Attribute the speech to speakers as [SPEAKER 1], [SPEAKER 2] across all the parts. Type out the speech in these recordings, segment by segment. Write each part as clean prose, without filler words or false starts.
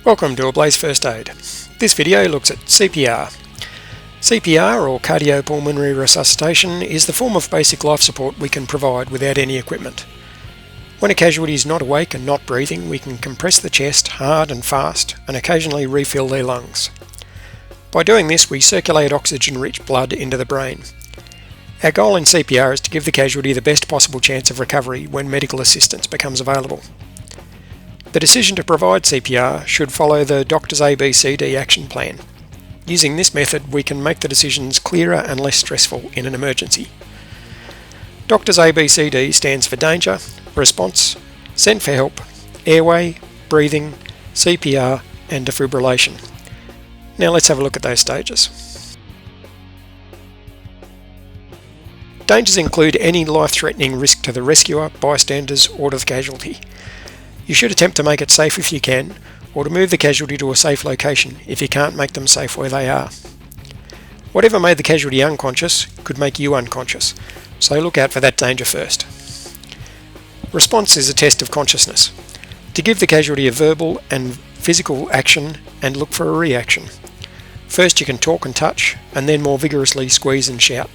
[SPEAKER 1] Welcome to Ablaze First Aid. This video looks at CPR. CPR, or cardiopulmonary resuscitation, is the form of basic life support we can provide without any equipment. When a casualty is not awake and not breathing, we can compress the chest hard and fast and occasionally refill their lungs. By doing this, we circulate oxygen-rich blood into the brain. Our goal in CPR is to give the casualty the best possible chance of recovery when medical assistance becomes available. The decision to provide CPR should follow the DRSABCD action plan. Using this method, we can make the decisions clearer and less stressful in an emergency. DRSABCD stands for danger, response, send for help, airway, breathing, CPR and defibrillation. Now let's have a look at those stages. Dangers include any life-threatening risk to the rescuer, bystanders or to the casualty. You should attempt to make it safe if you can, or to move the casualty to a safe location if you can't make them safe where they are. Whatever made the casualty unconscious could make you unconscious, so look out for that danger first. Response is a test of consciousness. To give the casualty a verbal and physical action and look for a reaction. First you can talk and touch, and then more vigorously squeeze and shout.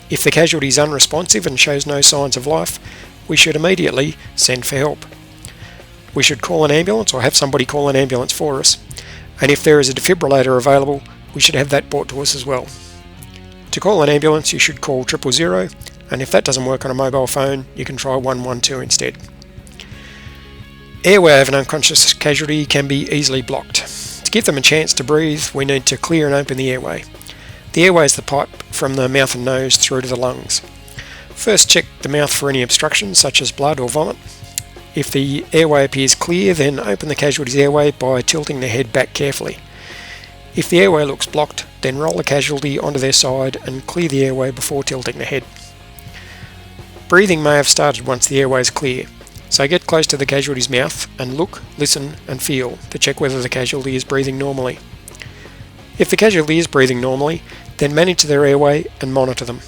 [SPEAKER 1] If the casualty is unresponsive and shows no signs of life, we should immediately send for help. We should call an ambulance or have somebody call an ambulance for us, and if there is a defibrillator available, we should have that brought to us as well. To call an ambulance, you should call 000, and if that doesn't work on a mobile phone, you can try 112 instead. Airway of an unconscious casualty can be easily blocked. To give them a chance to breathe, we need to clear and open the airway. The airway is the pipe from the mouth and nose through to the lungs. First, check the mouth for any obstructions such as blood or vomit. If the airway appears clear, then open the casualty's airway by tilting the head back carefully. If the airway looks blocked, then roll the casualty onto their side and clear the airway before tilting the head. Breathing may have started once the airway is clear, so get close to the casualty's mouth and look, listen and feel to check whether the casualty is breathing normally. If the casualty is breathing normally, then manage their airway and monitor them.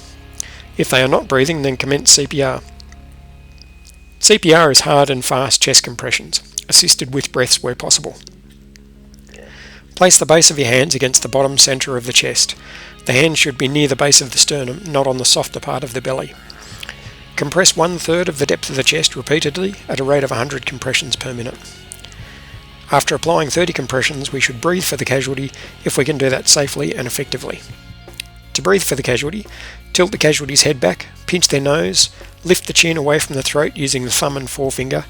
[SPEAKER 1] If they are not breathing, then commence CPR. CPR is hard and fast chest compressions, assisted with breaths where possible. Place the base of your hands against the bottom centre of the chest. The hands should be near the base of the sternum, not on the softer part of the belly. Compress 1/3 of the depth of the chest repeatedly at a rate of 100 compressions per minute. After applying 30 compressions, we should breathe for the casualty if we can do that safely and effectively. To breathe for the casualty, tilt the casualty's head back, pinch their nose, lift the chin away from the throat using the thumb and forefinger,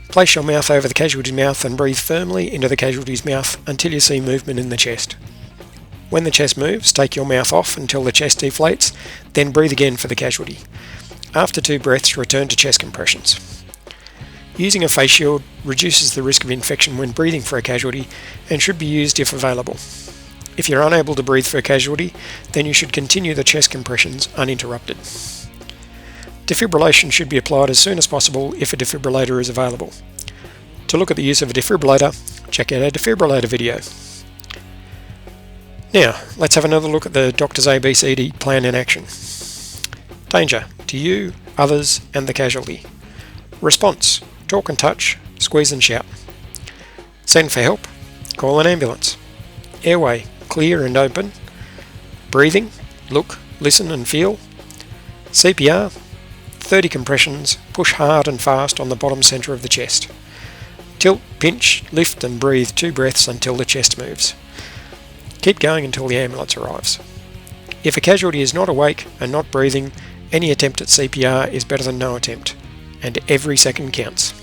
[SPEAKER 1] place your mouth over the casualty's mouth and breathe firmly into the casualty's mouth until you see movement in the chest. When the chest moves, take your mouth off until the chest deflates, then breathe again for the casualty. After 2 breaths, return to chest compressions. Using a face shield reduces the risk of infection when breathing for a casualty and should be used if available. If you're unable to breathe for a casualty, then you should continue the chest compressions uninterrupted. Defibrillation should be applied as soon as possible if a defibrillator is available. To look at the use of a defibrillator, check out our defibrillator video. Now, let's have another look at the DRSABCD plan in action. Danger to you, others and the casualty. Response, talk and touch, squeeze and shout. Send for help, call an ambulance. Airway, clear and open. Breathing, look, listen and feel. CPR, 30 compressions, push hard and fast on the bottom centre of the chest. Tilt, pinch, lift and breathe 2 breaths until the chest moves. Keep going until the ambulance arrives. If a casualty is not awake and not breathing, any attempt at CPR is better than no attempt, and every second counts.